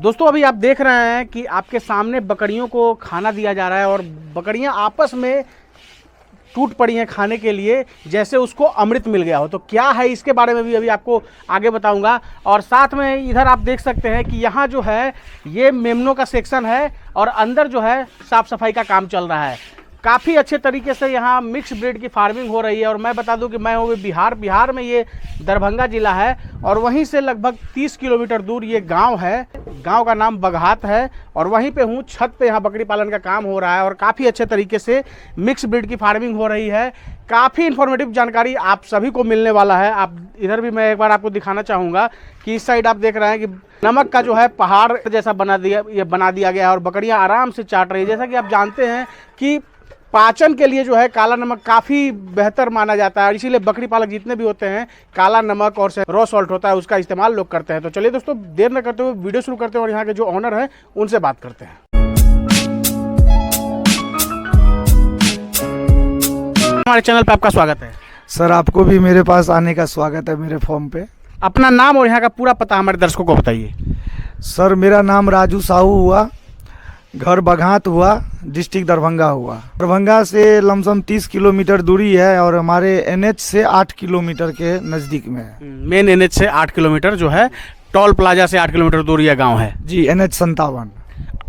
दोस्तों अभी आप देख रहे हैं कि आपके सामने बकरियों को खाना दिया जा रहा है और बकरियां आपस में टूट पड़ी हैं खाने के लिए, जैसे उसको अमृत मिल गया हो। तो क्या है इसके बारे में भी अभी आपको आगे बताऊंगा। और साथ में इधर आप देख सकते हैं कि यहाँ जो है ये मेमनों का सेक्शन है और अंदर जो है साफ़ सफाई का काम चल रहा है। काफ़ी अच्छे तरीके से यहाँ मिक्स ब्रीड की फार्मिंग हो रही है। और मैं बता दूं कि मैं हूँ बिहार में ये दरभंगा ज़िला है और वहीं से लगभग 30 किलोमीटर दूर ये गांव है। गांव का नाम बघात है और वहीं पे हूँ, छत पे यहाँ बकरी पालन का काम हो रहा है और काफ़ी अच्छे तरीके से मिक्स ब्रीड की फार्मिंग हो रही है। काफ़ी इन्फॉर्मेटिव जानकारी आप सभी को मिलने वाला है। आप इधर भी मैं एक बार आपको दिखाना चाहूँगा कि इस साइड आप देख रहे हैं कि नमक का जो है पहाड़ जैसा बना दिया गया है और बकरियाँ आराम से चाट रही है। जैसा कि आप जानते हैं कि पाचन के लिए जो है काला नमक काफ़ी बेहतर माना जाता है और इसीलिए बकरी पालक जितने भी होते हैं काला नमक और रॉ सॉल्ट होता है उसका इस्तेमाल लोग करते हैं। तो चलिए दोस्तों देर न करते हुए वीडियो शुरू करते हैं और यहाँ के जो ऑनर हैं उनसे बात करते हैं। हमारे चैनल पे आपका स्वागत है। सर आपको भी मेरे पास आने का स्वागत है मेरे फॉर्म पे। अपना नाम और यहाँ का पूरा पता हमारे दर्शकों को बताइए। सर मेरा नाम राजू साहू हुआ, घर बघात हुआ, डिस्ट्रिक्ट दरभंगा हुआ। दरभंगा से लमसम 30 किलोमीटर दूरी है और हमारे एनएच से 8 किलोमीटर के नज़दीक में है। मेन एनएच से 8 किलोमीटर जो है, टोल प्लाजा से 8 किलोमीटर दूर यह गाँव है जी, एनएच 57।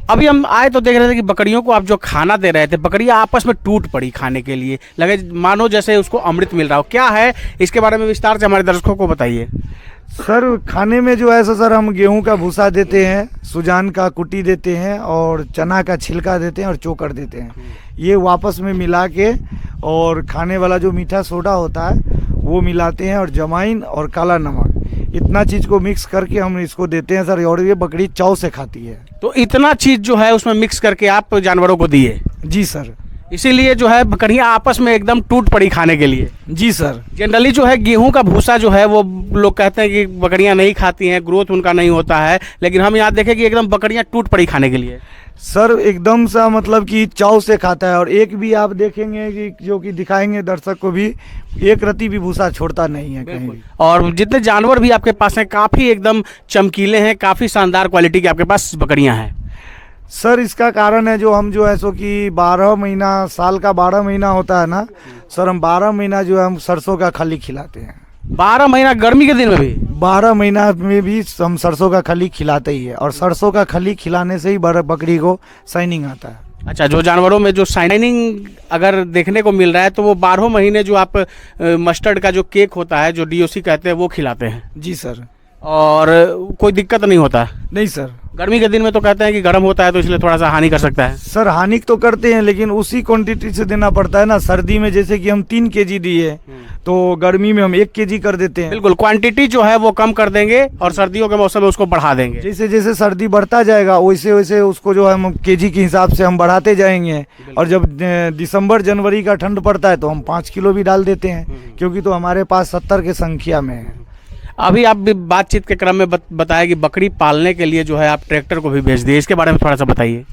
अभी हम आए तो देख रहे थे कि बकरियों को आप जो खाना दे रहे थे, बकरियां आपस में टूट पड़ी खाने के लिए, लगे मानो जैसे उसको अमृत मिल रहा हो। क्या है इसके बारे में विस्तार से हमारे दर्शकों को बताइए। सर खाने में जो है सर हम गेहूं का भूसा देते हैं, सुजान का कुटी देते हैं और चना का छिलका देते हैं और चोकर देते हैं। ये वापस में मिला के और खाने वाला जो मीठा सोडा होता है वो मिलाते हैं और जमाइन और काला नमक, इतना चीज़ को मिक्स करके हम इसको देते हैं सर। और ये बकरी चाव से खाती है। तो इतना चीज़ जो है उसमें मिक्स करके आप जानवरों को दिए? जी सर। इसीलिए जो है बकरियां आपस में एकदम टूट पड़ी खाने के लिए? जी सर। जनरली जो है गेहूं का भूसा जो है वो लोग कहते हैं कि बकरियां नहीं खाती हैं, ग्रोथ उनका नहीं होता है, लेकिन हम यहाँ देखें कि एकदम बकरियां टूट पड़ी खाने के लिए। सर एकदम सा मतलब कि चाव से खाता है और एक भी आप देखेंगे कि जो कि दिखाएंगे दर्शक को भी, एक रत्ती भी भूसा छोड़ता नहीं है कहीं भी। और जितने जानवर भी आपके पास हैं काफ़ी एकदम चमकीले हैं, काफ़ी शानदार क्वालिटी के आपके पास बकरियां हैं। सर इसका कारण है जो हम जो है सो कि 12 महीना, साल का 12 महीना होता है ना सर, हम 12 महीना जो है हम सरसों का खली खिलाते हैं। 12 महीना गर्मी के दिन में भी? 12 महीना में भी हम सरसों का खली खिलाते ही है और सरसों का खली खिलाने से ही बकरी को शाइनिंग आता है। अच्छा, जो जानवरों में जो शाइनिंग अगर देखने को मिल रहा है तो वो 12 महीने जो आप मस्टर्ड का जो केक होता है जो डीओसी कहते हैं वो खिलाते हैं? जी सर। और कोई दिक्कत नहीं होता? नहीं सर। गर्मी के दिन में तो कहते हैं कि गर्म होता है तो इसलिए थोड़ा सा हानि कर सकता है। सर हानि तो करते हैं लेकिन उसी क्वांटिटी से देना पड़ता है ना। सर्दी में जैसे कि हम 3 केजी दिए तो गर्मी में हम 1 केजी कर देते हैं। बिल्कुल, क्वांटिटी जो है वो कम कर देंगे और सर्दियों के मौसम में उसको बढ़ा देंगे। जैसे जैसे सर्दी बढ़ता जाएगा वैसे वैसे उसको जो है हम केजी के हिसाब से हम बढ़ाते जाएंगे। और जब दिसंबर जनवरी का ठंड पड़ता है तो हम 5 किलो भी डाल देते हैं, क्योंकि तो हमारे पास 70 के संख्या में है। अभी आप भी बातचीत के क्रम में बताया कि बकरी पालने के लिए जो है आप ट्रैक्टर को भी भेज दिए, इसके बारे में थोड़ा सा बताइए।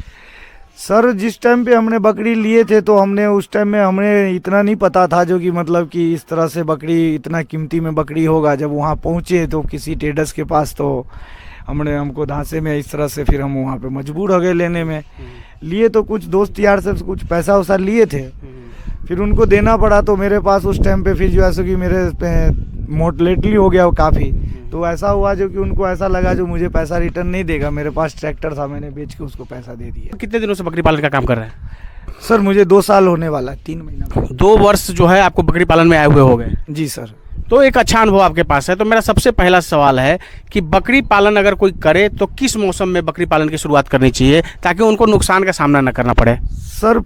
सर जिस टाइम पे हमने बकरी लिए थे तो हमने उस टाइम में हमें इतना नहीं पता था जो कि मतलब कि इस तरह से बकरी इतना कीमती में बकरी होगा। जब वहाँ पहुँचे तो किसी ट्रेडर्स के पास तो हमको धांसे में इस तरह से फिर हम वहाँ पे मजबूर हो गए लेने में। लिए तो कुछ दोस्त यार से कुछ पैसा वैसा लिए थे, फिर उनको देना पड़ा। तो मेरे पास उस टाइम पे फिर जो ऐसा कि मेरे मोटलेटली हो गया वो काफ़ी, तो ऐसा हुआ जो कि उनको ऐसा लगा जो मुझे पैसा रिटर्न नहीं देगा। मेरे पास ट्रैक्टर था, मैंने बेच के उसको पैसा दे दिया। कितने दिनों से बकरी पालन का काम कर रहे हैं? सर मुझे 2 साल होने वाला है, 3 महीना। 2 वर्ष जो है आपको बकरी पालन में आए हुए हो गए? जी सर। तो एक अच्छा अनुभव आपके पास है। तो मेरा सबसे पहला सवाल है कि बकरी पालन अगर कोई करे तो किस मौसम में बकरी पालन की शुरुआत करनी चाहिए ताकि उनको नुकसान का सामना न करना पड़े? सर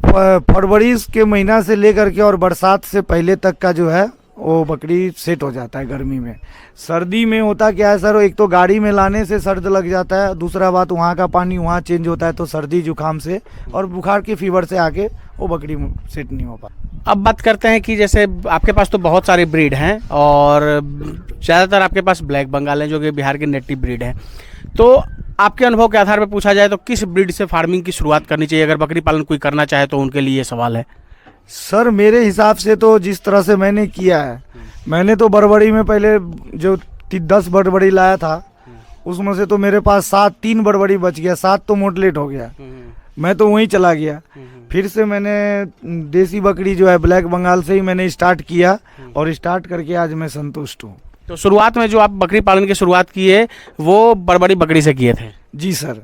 फरवरी के महीना से लेकर के और बरसात से पहले तक का जो है वो बकरी सेट हो जाता है गर्मी में। सर्दी में होता क्या है सर, एक तो गाड़ी में लाने से सर्द लग जाता है, दूसरा बात वहाँ का पानी वहाँ चेंज होता है तो सर्दी जुकाम से और बुखार की फीवर से आके वो बकरी सेट नहीं हो पाता। अब बात करते हैं कि जैसे आपके पास तो बहुत सारे ब्रीड हैं और ज़्यादातर आपके पास ब्लैक बंगाल हैं जो कि बिहार की नेटिव ब्रीड है। तो आपके अनुभव के आधार पर पूछा जाए तो किस ब्रीड से फार्मिंग की शुरुआत करनी चाहिए अगर बकरी पालन कोई करना चाहे तो उनके लिए ये सवाल है। सर मेरे हिसाब से तो जिस तरह से मैंने किया है, मैंने तो बरबड़ी में पहले जो 10 बरबड़ी लाया था उसमें से तो मेरे पास 7 3 बड़बड़ी बच गया, 7 तो मोटलेट हो गया। मैं तो वहीं चला गया। फिर से मैंने देसी बकरी जो है ब्लैक बंगाल से ही मैंने स्टार्ट किया और स्टार्ट करके आज मैं संतुष्ट हूँ। तो शुरुआत में जो आप बकरी पालन की शुरुआत किए वो बड़बड़ी बकरी से किए थे, जी सर।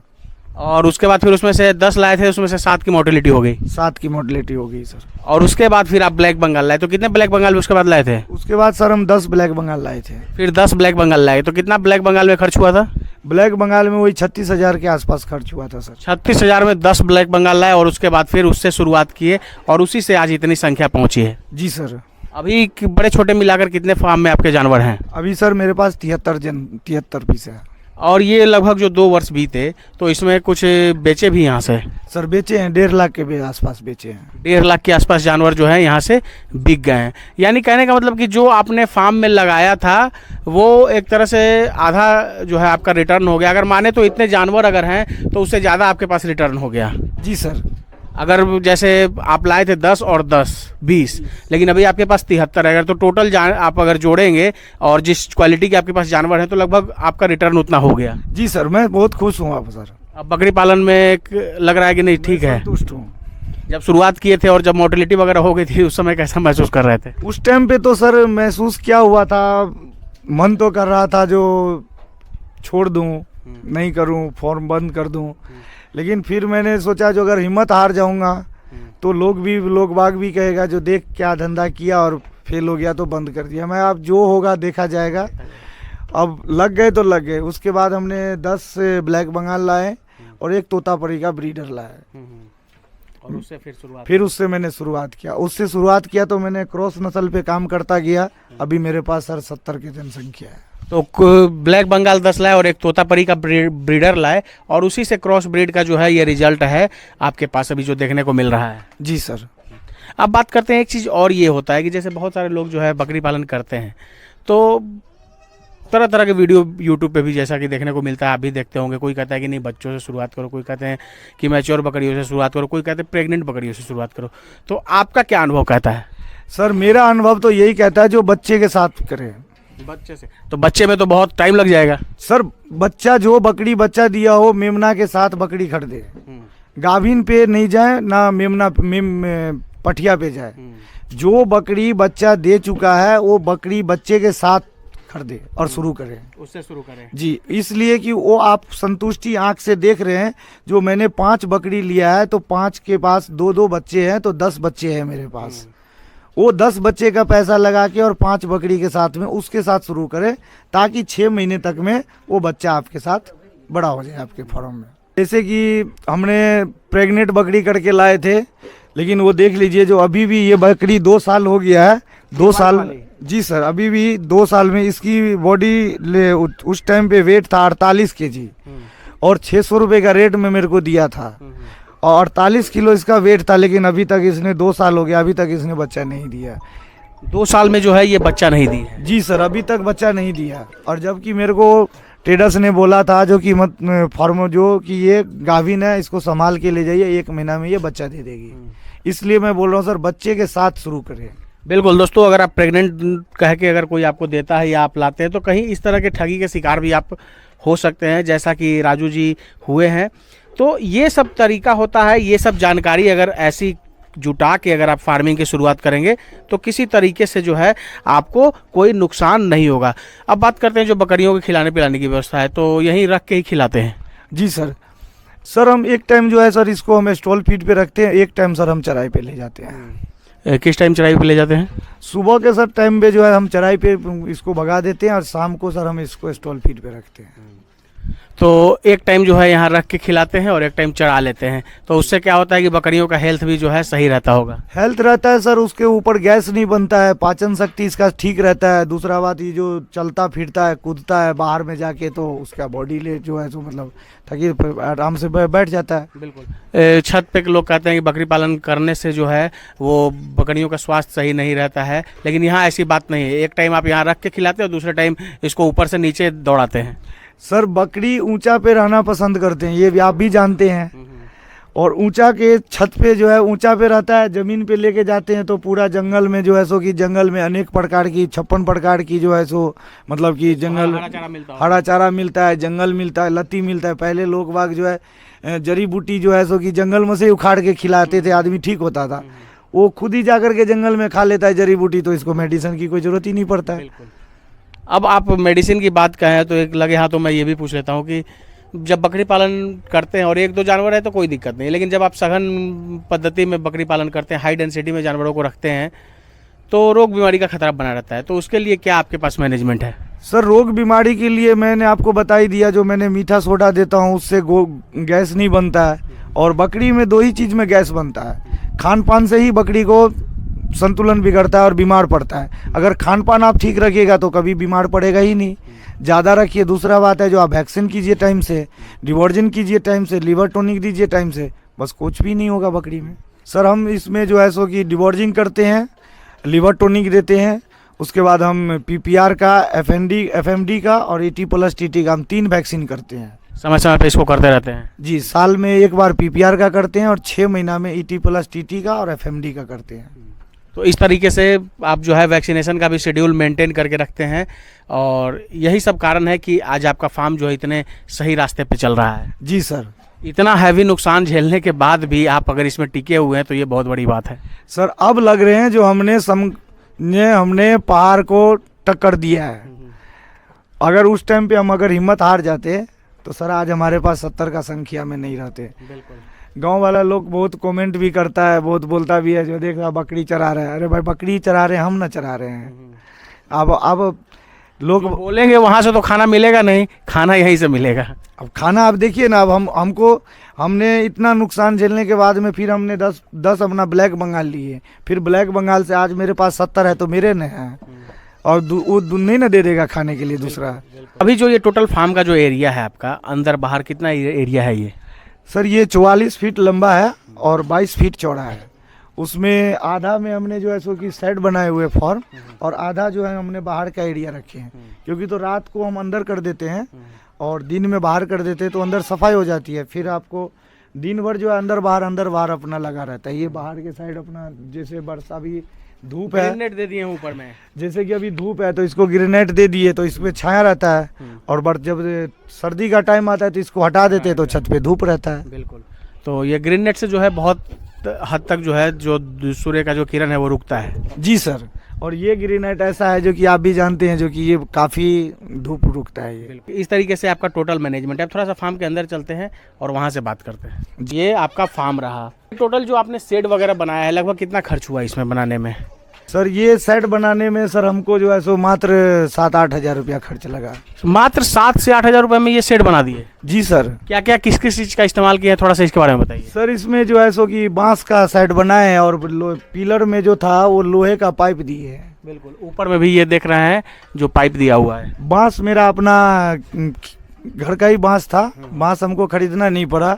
और उसके बाद फिर उसमें से 10 लाए थे, उसमें से 7 की मोर्टेलिटी हो गई। 7 की मोटलिटी हो गई सर। और उसके बाद फिर आप ब्लैक बंगाल लाए, तो कितने ब्लैक बंगाल उसके बाद लाए थे? उसके बाद सर हम 10 ब्लैक बंगाल लाए थे। फिर 10 ब्लैक बंगाल लाए, तो कितना ब्लैक बंगाल में खर्च हुआ था? ब्लैक बंगाल में वही 36,000 के आसपास खर्च हुआ था सर। 36,000 में 10 ब्लैक बंगाल लाए और उसके बाद फिर उससे शुरुआत किए और उसी से आज इतनी संख्या पहुंची है। जी सर। अभी बड़े छोटे मिलाकर कितने फार्म में आपके जानवर हैं? अभी सर मेरे पास 73 पीस है। और ये लगभग जो 2 वर्ष बीते तो इसमें कुछ बेचे भी यहाँ से? सर बेचे हैं, 1.5 लाख के आसपास बेचे हैं। 1.5 लाख के आसपास जानवर जो है यहाँ से बिक गए हैं। यानी कहने का मतलब कि जो आपने फार्म में लगाया था वो एक तरह से आधा जो है आपका रिटर्न हो गया। अगर माने तो इतने जानवर अगर हैं तो उससे ज़्यादा आपके पास रिटर्न हो गया। जी सर। अगर जैसे आप लाए थे 10 और 10 20, लेकिन अभी आपके पास 73 है, अगर तो टोटल आप अगर जोड़ेंगे और जिस क्वालिटी के आपके पास जानवर हैं तो लगभग आपका रिटर्न उतना हो गया। जी सर, मैं बहुत खुश हूँ आप सर। अब बकरी पालन में लग रहा है कि नहीं ठीक है? संतुष्ट हूँ। जब शुरुआत किए थे और जब मोर्टेलिटी वगैरह हो गई थी उस समय कैसा महसूस कर रहे थे? उस टाइम पे तो सर महसूस क्या हुआ था, मन तो कर रहा था जो छोड़ दूँ, नहीं करूँ, फॉर्म बंद कर दूँ। लेकिन फिर मैंने सोचा जो अगर हिम्मत हार जाऊंगा तो लोग बाग भी कहेगा जो देख क्या धंधा किया और फेल हो गया तो बंद कर दिया। मैं अब जो होगा देखा जाएगा। अब लग गए तो लग गए। उसके बाद हमने 10 ब्लैक बंगाल लाए और एक तोतापरी का ब्रीडर लाया और उससे फिर उससे मैंने शुरुआत किया तो मैंने क्रॉस नस्ल पे काम करता गया। अभी मेरे पास सर 70 की जनसंख्या है। तो ब्लैक बंगाल 10 लाए और एक तोतापरी का ब्रीडर लाए और उसी से क्रॉस ब्रीड का जो है ये रिजल्ट है आपके पास अभी जो देखने को मिल रहा है। जी सर। अब बात करते हैं एक चीज़ और ये होता है कि जैसे बहुत सारे लोग जो है बकरी पालन करते हैं तो तरह तरह के वीडियो यूट्यूब पे भी जैसा कि देखने को मिलता है, आप भी देखते होंगे। कोई कहता है कि नहीं बच्चों से शुरुआत करो, कोई कहते हैं कि मैच्योर बकरियों से शुरुआत करो, कोई कहते हैं प्रेग्नेंट बकरियों से शुरुआत करो। तो आपका क्या अनुभव कहता है? सर मेरा अनुभव तो यही कहता है जो बच्चे के साथ करे। बच्चे से तो बच्चे में तो बहुत टाइम लग जाएगा सर। बच्चा जो बकरी बच्चा दिया हो मेमना के साथ बकरी खरीदे, गाभिन पे नहीं जाए ना मेमना पठिया पे जाए। जो बकरी बच्चा दे चुका है वो बकरी बच्चे के साथ खरीदे और शुरू करें, उससे शुरू करें। जी, इसलिए कि वो आप संतुष्टि आंख से देख रहे हैं। जो मैंने 5 बकरी लिया है तो 5 के पास 2-2 बच्चे हैं तो 10 बच्चे हैं मेरे पास। वो 10 बच्चे का पैसा लगा के और 5 बकरी के साथ में उसके साथ शुरू करें ताकि 6 महीने तक में वो बच्चा आपके साथ बड़ा हो जाए आपके फार्म में। जैसे कि हमने प्रेग्नेंट बकरी करके लाए थे, लेकिन वो देख लीजिए जो अभी भी ये बकरी 2 साल हो गया है। 2 साल, जी सर, अभी भी 2 साल में इसकी बॉडी उस टाइम पे वेट था 48 kg और 600 रुपये का रेट में मेरे को दिया था और 48 किलो इसका वेट था। लेकिन अभी तक इसने 2 साल हो गया, अभी तक इसने बच्चा नहीं दिया। 2 साल में जो है ये बच्चा नहीं दिया? जी सर, अभी तक बच्चा नहीं दिया। और जबकि मेरे को ट्रेडर्स ने बोला था जो कि फार्मर जो कि ये गाभिन है, इसको संभाल के ले जाइए, 1 महीना में ये बच्चा दे देगी। इसलिए मैं बोल रहा हूँ सर बच्चे के साथ शुरू करें। बिल्कुल दोस्तों, अगर आप प्रेग्नेंट कह के अगर कोई आपको देता है या आप लाते हैं तो कहीं इस तरह के ठगी के शिकार भी आप हो सकते हैं, जैसा कि राजू जी हुए हैं। तो ये सब तरीका होता है, ये सब जानकारी अगर ऐसी जुटा के अगर आप फार्मिंग की शुरुआत करेंगे तो किसी तरीके से जो है आपको कोई नुकसान नहीं होगा। अब बात करते हैं जो बकरियों के खिलाने पिलाने की व्यवस्था है, तो यहीं रख के ही खिलाते हैं? जी सर। सर हम एक टाइम जो है सर इसको हम स्टॉल फीड पे रखते हैं, एक टाइम सर हम चराई पे ले जाते हैं। किस टाइम चराई पे ले जाते हैं? सुबह के सर टाइम पे जो है हम चराई पे इसको भगा देते हैं और शाम को सर हम इसको स्टॉल फीड पे रखते हैं। तो एक टाइम जो है यहाँ रख के खिलाते हैं और एक टाइम चढ़ा लेते हैं, तो उससे क्या होता है कि बकरियों का हेल्थ भी जो है सही रहता होगा? हेल्थ रहता है सर, उसके ऊपर गैस नहीं बनता है, पाचन शक्ति इसका ठीक रहता है। दूसरा बात ये जो चलता फिरता है कूदता है बाहर में जाके तो उसका बॉडी ले जो है तो मतलब ताकि आराम से बैठ जाता है। बिल्कुल। छत पे लोग कहते हैं कि बकरी पालन करने से जो है वो बकरियों का स्वास्थ्य सही नहीं रहता है, लेकिन यहाँ ऐसी बात नहीं है। एक टाइम आप यहाँ रख के खिलाते हैं और दूसरे टाइम इसको ऊपर से नीचे दौड़ाते हैं। सर बकरी ऊंचा पे रहना पसंद करते हैं, ये भी आप भी जानते हैं। और ऊंचा के छत पे जो है ऊंचा पे रहता है, ज़मीन पे लेके जाते हैं तो पूरा जंगल में जो है सो कि जंगल में अनेक प्रकार की 56 प्रकार की जो है सो मतलब कि जंगल हरा चारा मिलता है, जंगल मिलता है, लत्ती मिलता है। पहले लोग बाग जो है जड़ी बूटी जो है सो कि जंगल में से उखाड़ के खिलाते थे, आदमी ठीक होता था। वो खुद ही जाकर के जंगल में खा लेता है जड़ी बूटी, तो इसको मेडिसिन की कोई ज़रूरत ही नहीं पड़ता है। अब आप मेडिसिन की बात कहें तो एक लगे हाथों मैं ये भी पूछ लेता हूँ कि जब बकरी पालन करते हैं और एक दो जानवर है तो कोई दिक्कत नहीं, लेकिन जब आप सघन पद्धति में बकरी पालन करते हैं, हाई डेंसिटी में जानवरों को रखते हैं, तो रोग बीमारी का खतरा बना रहता है। तो उसके लिए क्या आपके पास मैनेजमेंट है? सर रोग बीमारी के लिए मैंने आपको बता ही दिया, जो मैंने मीठा सोडा देता हूँ उससे गैस नहीं बनता है। और बकरी में 2 ही चीज़ में गैस बनता है, खान पान से ही बकरी को संतुलन बिगड़ता है और बीमार पड़ता है। अगर खान पान आप ठीक रखिएगा तो कभी बीमार पड़ेगा ही नहीं, ज़्यादा रखिए। दूसरा बात है जो आप वैक्सीन कीजिए टाइम से, डिवॉर्जिन कीजिए टाइम से, लीवर टॉनिक दीजिए टाइम से, बस कुछ भी नहीं होगा बकरी में। सर हम इसमें जो है सो कि डिवॉर्जिन करते हैं, लीवर टॉनिक देते हैं, उसके बाद हम PPR का, FMD का और 80+ TT का, हम 3 वैक्सीन करते हैं। समय समय पे इसको करते रहते हैं? जी, साल में एक बार PPR का करते हैं और 6 महीना में 80+ TT का और FMD का करते हैं। तो इस तरीके से आप जो है वैक्सीनेशन का भी शेड्यूल मेंटेन करके रखते हैं, और यही सब कारण है कि आज आपका फार्म जो है इतने सही रास्ते पे चल रहा है। जी सर। इतना हैवी नुकसान झेलने के बाद भी आप अगर इसमें टिके हुए हैं तो ये बहुत बड़ी बात है। सर अब लग रहे हैं जो हमने पहाड़ को टक्कर दिया है। अगर उस टाइम पे हम अगर हिम्मत हार जाते तो सर आज हमारे पास 70 का संख्या में नहीं रहते। बिल्कुल। गांव वाला लोग बहुत कमेंट भी करता है, बहुत बोलता भी है, जो देख रहा बकरी चरा रहा है। अरे भाई बकरी चरा रहे हैं, हम ना चरा रहे हैं। अब लोग बोलेंगे वहाँ से तो खाना मिलेगा नहीं, खाना यहीं से मिलेगा। अब खाना आप देखिए ना, अब हमने इतना नुकसान झेलने के बाद में फिर हमने 10 अपना ब्लैक बंगाल लिए, फिर ब्लैक बंगाल से आज मेरे पास 70 है तो मेरे न है, और वो नहीं ना दे देगा खाने के लिए दूसरा। अभी जो ये टोटल फार्म का जो एरिया है आपका, अंदर बाहर कितना एरिया है ये? सर ये 44 फीट लंबा है और 22 फीट चौड़ा है। उसमें आधा में हमने जो है सो कि सेट बनाए हुए फॉर्म, और आधा जो है हमने बाहर का एरिया रखे हैं, क्योंकि तो रात को हम अंदर कर देते हैं और दिन में बाहर कर देते हैं, तो अंदर सफाई हो जाती है। फिर आपको दिन भर जो है अंदर बाहर अपना लगा रहता है। ये बाहर के साइड अपना, जैसे वर्षा भी धूप है, ग्रेनेट दे दिए ऊपर में, जैसे जैसे कि अभी धूप है तो इसको ग्रेनेट दे दिए तो इसमें छाया रहता है, और जब सर्दी का टाइम आता है तो इसको हटा देते हैं तो छत पे धूप रहता है। बिल्कुल। तो ये ग्रेनेट से जो है बहुत हद तक जो है जो सूर्य का जो किरण है वो रुकता है। जी सर। और ये ग्रेनाइट ऐसा है जो कि आप भी जानते हैं, जो कि ये काफ़ी धूप रुकता है ये। इस तरीके से आपका टोटल मैनेजमेंट है। अब थोड़ा सा फार्म के अंदर चलते हैं और वहाँ से बात करते हैं। ये आपका फार्म रहा। टोटल जो आपने शेड वगैरह बनाया है, लगभग कितना खर्च हुआ इसमें बनाने में? सर ये सेट बनाने में सर हमको जो है सो मात्र 7-8 हज़ार रुपया खर्च लगा। मात्र 7 से 8 हज़ार रुपये में ये शेड बना दिए? जी सर। क्या क्या किस किस चीज़ का इस्तेमाल किया है, थोड़ा सा इसके बारे में बताइए। सर इसमें जो है सो कि बांस का सेट बनाए हैं, और पिलर में जो था वो लोहे का पाइप दिए है। बिल्कुल। ऊपर में भी ये देख रहे हैं जो पाइप दिया हुआ है। बांस मेरा अपना घर का ही बांस था, बांस हमको खरीदना नहीं पड़ा।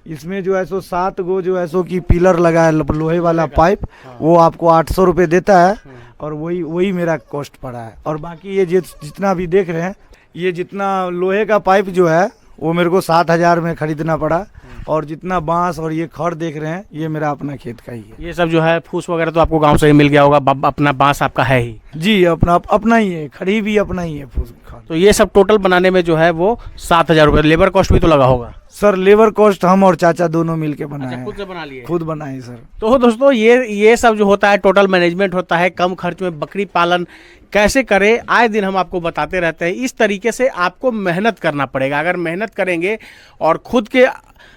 इसमें जो है सो 7 गो जो है सो कि पिलर लगा है लोहे वाला पाइप, वो आपको 800 रुपये देता है, और वही मेरा कॉस्ट पड़ा है। और बाकी ये जितना भी देख रहे हैं, ये जितना लोहे का पाइप जो है वो मेरे को 7,000 में खरीदना पड़ा, और जितना बांस और ये खड़ देख रहे हैं ये मेरा अपना खेत का ही है। ये सब जो है फूस वगैरह तो आपको गांव से ही मिल गया होगा, अपना बांस आपका है ही? जी अपना ही है, खड़ी भी अपना ही है फूस। तो ये सब टोटल बनाने में जो है वो 7,000 रुपये। लेबर कॉस्ट भी तो लगा होगा? सर लेबर कॉस्ट हम और चाचा दोनों मिलके बनाए। अच्छा, खुद से बना लिए? खुद बनाए सर। तो दोस्तों ये सब जो होता है टोटल मैनेजमेंट होता है। कम खर्च में बकरी पालन कैसे करें, आए दिन हम आपको बताते रहते हैं। इस तरीके से आपको मेहनत करना पड़ेगा। अगर मेहनत करेंगे और खुद के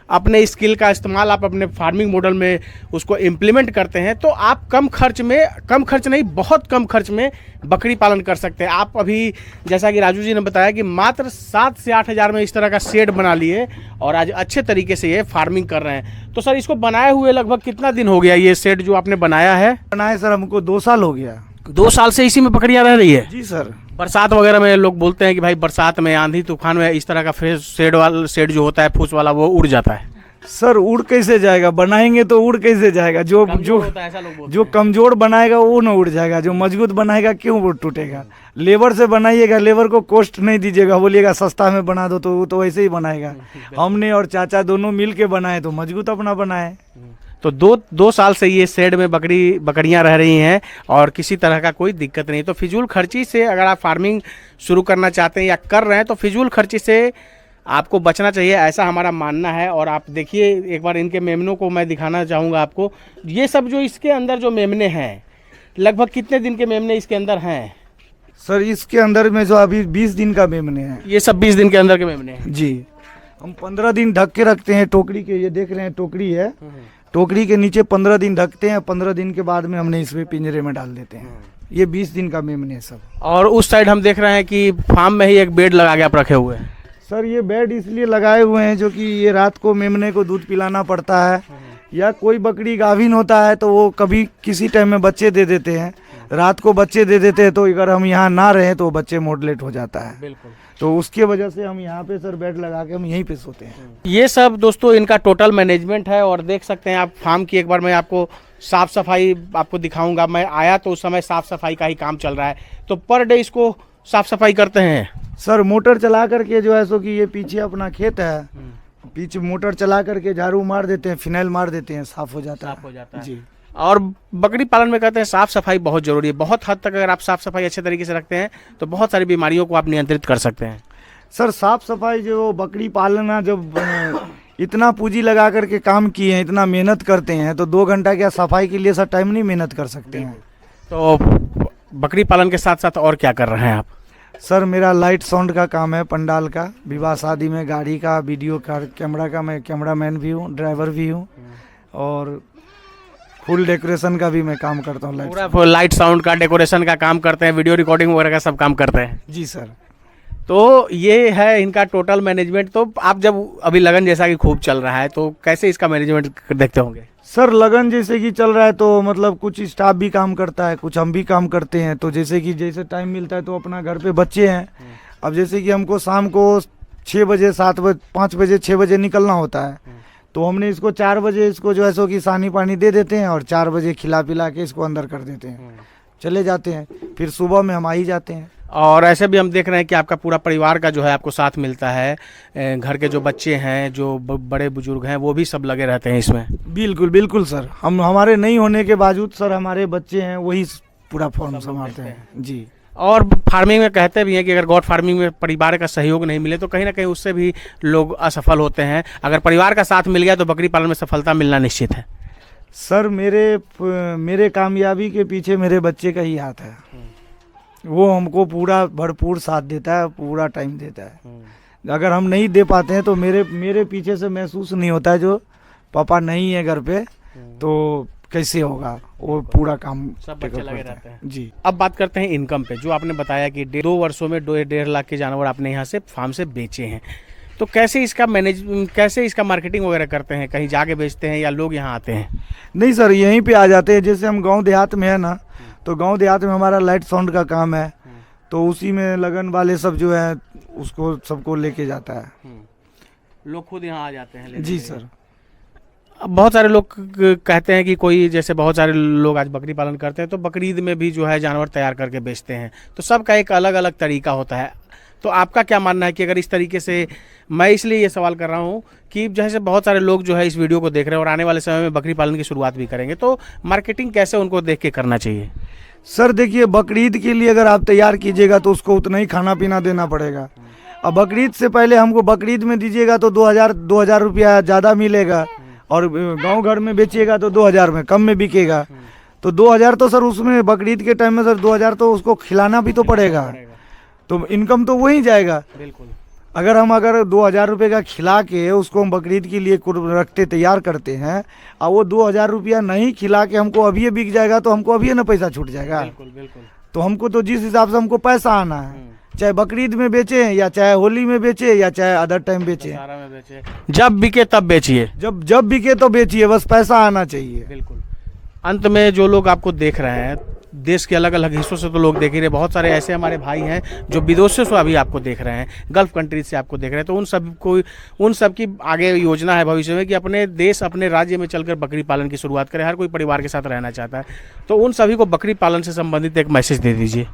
अपने स्किल का इस्तेमाल आप अपने फार्मिंग मॉडल में उसको इम्प्लीमेंट करते हैं, तो आप कम खर्च नहीं, बहुत कम खर्च में बकरी पालन कर सकते हैं। आप अभी जैसा कि राजू जी ने बताया कि मात्र 7 से 8 हज़ार में इस तरह का शेड बना लिए और आज अच्छे तरीके से ये फार्मिंग कर रहे हैं। तो सर इसको बनाए हुए लगभग कितना दिन हो गया, ये शेड जो आपने बनाया है? बनाए सर हमको 2 साल हो गया। 2 साल से इसी में बकरियां रह रही है? जी सर। बरसात वगैरह में लोग बोलते हैं कि भाई बरसात में, आंधी तूफान में इस तरह का फ्रेश शेड जो होता है फूस वाला, वो उड़ जाता है। सर उड़ कैसे जाएगा, बनाएंगे तो उड़ कैसे जाएगा? जो जो होता है ऐसा लोग बोलते जो हैं। कमजोर बनाएगा वो ना उड़ जाएगा, जो मजबूत बनाएगा क्यों वो टूटेगा? लेबर से बनाइएगा, लेबर को कॉस्ट नहीं दीजिएगा, बोलिएगा सस्ता में बना दो तो वो तो वैसे ही बनाएगा। हमने और चाचा दोनों मिल के बनाए तो मजबूत अपना बनाए। तो दो साल से ये शेड में बकरियां रह रही हैं और किसी तरह का कोई दिक्कत नहीं। तो फिजूल खर्ची से अगर आप फार्मिंग शुरू करना चाहते हैं या कर रहे हैं तो फिजूल खर्ची से आपको बचना चाहिए, ऐसा हमारा मानना है। और आप देखिए एक बार इनके मेमनों को मैं दिखाना चाहूँगा आपको। ये सब जो इसके अंदर जो मेमने हैं, लगभग कितने दिन के मेमने इसके अंदर हैं? सर इसके अंदर में जो अभी 20 दिन का मेमने हैं। ये सब 20 दिन के अंदर के मेमने हैं जी। हम 15 दिन ढक के रखते हैं टोकरी के, ये देख रहे हैं टोकरी है, टोकरी के नीचे 15 दिन ढकते हैं, 15 दिन के बाद में हमने इसमें पिंजरे में डाल देते हैं। ये 20 दिन का मेमने सब। और उस साइड हम देख रहे हैं कि फार्म में ही एक बेड लगा के आप रखे हुए हैं। सर ये बेड इसलिए लगाए हुए हैं जो कि ये रात को मेमने को दूध पिलाना पड़ता है, या कोई बकरी गाभिन होता है तो वो कभी किसी टाइम में बच्चे दे देते हैं, रात को बच्चे दे देते हैं, तो अगर हम यहाँ ना रहें तो बच्चे मोडलेट हो जाता है। बिल्कुल। तो उसके वजह से हम यहाँ पे सर बेड लगा के हम यहीं पे सोते हैं। ये सब दोस्तों इनका टोटल मैनेजमेंट है। और देख सकते हैं आप फार्म की, एक बार मैं आपको साफ़ सफाई आपको दिखाऊंगा। मैं आया तो उस समय साफ़ सफाई का ही काम चल रहा है। तो पर डे इसको साफ़ सफाई करते हैं सर मोटर चला करके जो है सो कि ये पीछे अपना खेत है, पीछे मोटर चला करके झाड़ू मार देते हैं, फिनाइल मार देते हैं, साफ हो जाता है जी। और बकरी पालन में कहते हैं साफ़ सफाई बहुत ज़रूरी है। बहुत हद तक अगर आप साफ़ सफाई अच्छे तरीके से रखते हैं तो बहुत सारी बीमारियों को आप नियंत्रित कर सकते हैं। सर साफ सफाई जो बकरी पालना, जब इतना पूंजी लगा करके काम किए हैं, इतना मेहनत करते हैं, तो 2 घंटा क्या सफाई के लिए सर टाइम नहीं मेहनत कर सकते हैं। तो बकरी पालन के साथ साथ और क्या कर रहे हैं आप? सर मेरा लाइट साउंड का काम है, पंडाल का, विवाह शादी में गाड़ी का, वीडियो का, कैमरा का, मैं कैमरामैन भी हूँ, ड्राइवर भी हूँ, और फुल डेकोरेशन का भी मैं काम करता हूँ। पूरा लाइट साउंड का, डेकोरेशन का काम करते हैं, वीडियो रिकॉर्डिंग वगैरह का सब काम करते हैं जी सर। तो ये है इनका टोटल मैनेजमेंट। तो आप जब अभी लगन जैसा कि खूब चल रहा है तो कैसे इसका मैनेजमेंट देखते होंगे? सर लगन जैसे कि चल रहा है तो मतलब कुछ स्टाफ भी काम करता है, कुछ हम भी काम करते हैं। तो जैसे कि जैसे टाइम मिलता है तो अपना घर पे बच्चे हैं, अब जैसे कि हमको शाम को 6 बजे 7 बजे 5 बजे 6 बजे निकलना होता है, तो हमने इसको 4 बजे इसको जो है सो कि सानी पानी दे देते हैं और 4 बजे खिला पिला के इसको अंदर कर देते हैं, चले जाते हैं, फिर सुबह में हम आ ही जाते हैं। और ऐसे भी हम देख रहे हैं कि आपका पूरा परिवार का जो है आपको साथ मिलता है, घर के जो बच्चे हैं, जो बड़े बुजुर्ग हैं, वो भी सब लगे रहते हैं इसमें। बिल्कुल बिल्कुल सर, हम हमारे नहीं होने के बावजूद सर हमारे बच्चे हैं वही पूरा फॉर्म संभालते हैं जी। और फार्मिंग में कहते भी हैं कि अगर गॉट फार्मिंग में परिवार का सहयोग नहीं मिले तो कहीं ना कहीं उससे भी लोग असफल होते हैं। अगर परिवार का साथ मिल गया तो बकरी पालन में सफलता मिलना निश्चित है। सर मेरे कामयाबी के पीछे मेरे बच्चे का ही हाथ है, वो हमको पूरा भरपूर साथ देता है, पूरा टाइम देता है। अगर हम नहीं दे पाते हैं तो मेरे पीछे से महसूस नहीं होता है, जो पापा नहीं है घर पे तो कैसे होगा, वो पूरा काम सब बच्चे लगे रहते हैं जी। अब बात करते हैं इनकम पे। जो आपने बताया कि 2 वर्षों में 1.5 लाख के जानवर आपने यहाँ से फार्म से बेचे हैं, तो कैसे इसका मार्केटिंग वगैरह करते हैं? कहीं जाके बेचते हैं या लोग यहाँ आते हैं? नहीं सर यहीं पे आ जाते हैं। जैसे हम गांव देहात में है ना, तो गांव देहात में हमारा लाइट साउंड का काम है, तो उसी में लगन वाले सब जो है उसको सबको लेके जाता है। लोग खुद यहाँ आ जाते हैं जी सर। अब बहुत सारे लोग कहते हैं कि कोई, जैसे बहुत सारे लोग आज बकरी पालन करते हैं तो बकरी ईद में भी जो है जानवर तैयार करके बेचते हैं, तो सबका एक अलग अलग तरीका होता है। तो आपका क्या मानना है कि अगर इस तरीके से, मैं इसलिए ये सवाल कर रहा हूँ कि जैसे बहुत सारे लोग जो है इस वीडियो को देख रहे हैं और आने वाले समय में बकरी पालन की शुरुआत भी करेंगे, तो मार्केटिंग कैसे उनको देख के करना चाहिए? सर देखिए, बकरीद के लिए अगर आप तैयार कीजिएगा तो उसको उतना ही खाना पीना देना पड़ेगा। अब बकरीद से पहले हमको बकरीद में दीजिएगा तो 2000 रुपया ज़्यादा मिलेगा, और गांव घर में बेचिएगा तो 2000 में कम में बिकेगा। तो 2000 तो सर उसमें बकरीद के टाइम में सर 2000 तो उसको खिलाना भी तो पड़ेगा, तो इनकम तो वही जाएगा। बिल्कुल। अगर 2000 रुपये का खिला के उसको हम बकरीद के लिए रखते तैयार करते हैं, और वो 2000 रुपया नहीं खिला के हमको अभी बिक जाएगा तो हमको अभी ना पैसा छूट जाएगा। बिल्कुल बिल्कुल। तो हमको तो जिस हिसाब से हमको पैसा आना है, चाहे बकरीद में बेचे या चाहे होली में बेचे या चाहे अदर टाइम बेचे, जब बिके तब बेचिए, जब बिके तो बेचिए, बस पैसा आना चाहिए। बिल्कुल। अंत में जो लोग आपको देख रहे हैं, देश के अलग अलग हिस्सों से तो लोग देख ही रहे, बहुत सारे ऐसे हमारे भाई हैं जो विदेशों से अभी आपको देख रहे हैं, गल्फ कंट्रीज से आपको देख रहे हैं। तो उन सब की आगे योजना है भविष्य में कि अपने देश अपने राज्य में चलकर बकरी पालन की शुरुआत करें। हर कोई परिवार के साथ रहना चाहता है, तो उन सभी को बकरी पालन से संबंधित एक मैसेज दे दीजिए।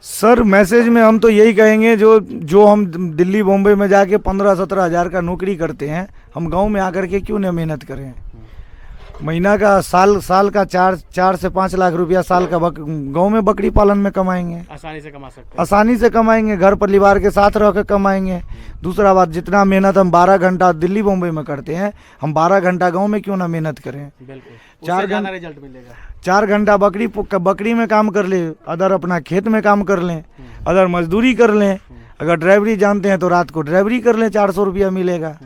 सर मैसेज में हम तो यही कहेंगे, जो हम दिल्ली बॉम्बे में जाके 15-17 हज़ार का नौकरी करते हैं, हम गांव में आकर के क्यों न मेहनत करें। महीना का साल का 4 से 5 लाख रुपया साल का गांव में बकरी पालन में कमाएंगे, आसानी से कमा सकते हैं, आसानी से कमाएंगे, घर परिवार के साथ रह कर कमाएंगे। दूसरा बात, जितना मेहनत हम 12 घंटा दिल्ली बॉम्बे में करते हैं, हम 12 घंटा गांव में क्यों ना मेहनत करें। बिल्कुल 4 घंटा रिजल्ट मिलेगा। 4 घंटा बकरी में काम कर ले, अदर अपना खेत में काम कर लें, अदर मजदूरी कर लें, अगर ड्राइवरी जानते हैं तो रात को ड्राइवरी कर लें, 400 रुपया मिलेगा।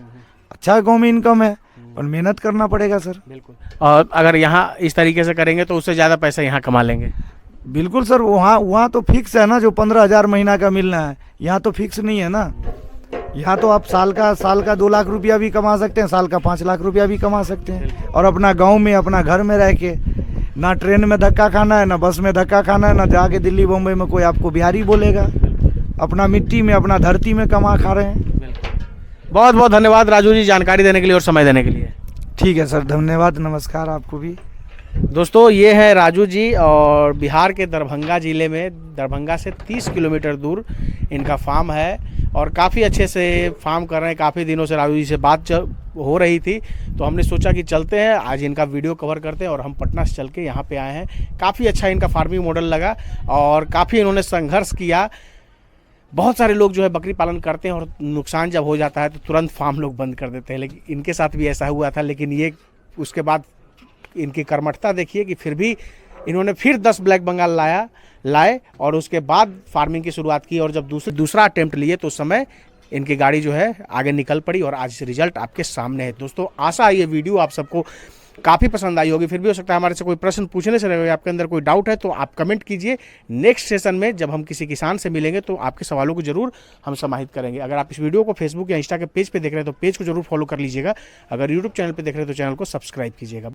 अच्छा गाँव में इनकम है, और मेहनत करना पड़ेगा सर। बिल्कुल, और अगर यहाँ इस तरीके से करेंगे तो उससे ज़्यादा पैसा यहाँ कमा लेंगे। बिल्कुल सर, वहाँ तो फिक्स है ना, जो 15,000 महीना का मिलना है, यहाँ तो फिक्स नहीं है ना। यहाँ तो आप साल का 2 लाख रुपया भी कमा सकते हैं, साल का 5 लाख रुपया भी कमा सकते हैं, और अपना गांव में अपना घर में रह के ना ट्रेन में धक्का खाना है, ना बस में धक्का खाना है, ना जाके दिल्ली बॉम्बे में कोई आपको बिहारी बोलेगा। अपना मिट्टी में अपना धरती में कमा खा रहे हैं। बहुत बहुत धन्यवाद राजू जी, जानकारी देने के लिए और समय देने के लिए। ठीक है सर, धन्यवाद, नमस्कार आपको भी। दोस्तों ये है राजू जी, और बिहार के दरभंगा ज़िले में, दरभंगा से 30 किलोमीटर दूर इनका फार्म है, और काफ़ी अच्छे से फार्म कर रहे हैं। काफ़ी दिनों से राजू जी से बात हो रही थी, तो हमने सोचा कि चलते हैं आज इनका वीडियो कवर करते हैं, और हम पटना से चल के यहाँ पे आए हैं। काफ़ी अच्छा इनका फार्मिंग मॉडल लगा, और काफ़ी इन्होंने संघर्ष किया। बहुत सारे लोग जो है बकरी पालन करते हैं और नुकसान जब हो जाता है तो तुरंत फार्म लोग बंद कर देते हैं, लेकिन इनके साथ भी ऐसा हुआ था। लेकिन ये उसके बाद इनकी कर्मठता देखिए कि फिर भी इन्होंने फिर 10 ब्लैक बंगाल लाए और उसके बाद फार्मिंग की शुरुआत की, और जब दूसरा अटेम्प्ट लिए तो उस समय इनकी गाड़ी जो है आगे निकल पड़ी, और आज रिजल्ट आपके सामने है। दोस्तों आशा है ये वीडियो आप सबको काफ़ी पसंद आई होगी। फिर भी हो सकता है हमारे से कोई प्रश्न पूछने से रहे, आपके अंदर कोई डाउट है तो आप कमेंट कीजिए। नेक्स्ट सेशन में जब हम किसी किसान से मिलेंगे तो आपके सवालों को जरूर हम समाहित करेंगे। अगर आप इस वीडियो को फेसबुक या इंस्टा के पेज पे देख रहे हैं तो पेज को जरूर फॉलो कर लीजिएगा। अगर यूट्यूब चैनल पे देख रहे हैं तो चैनल को सब्सक्राइब कीजिएगा।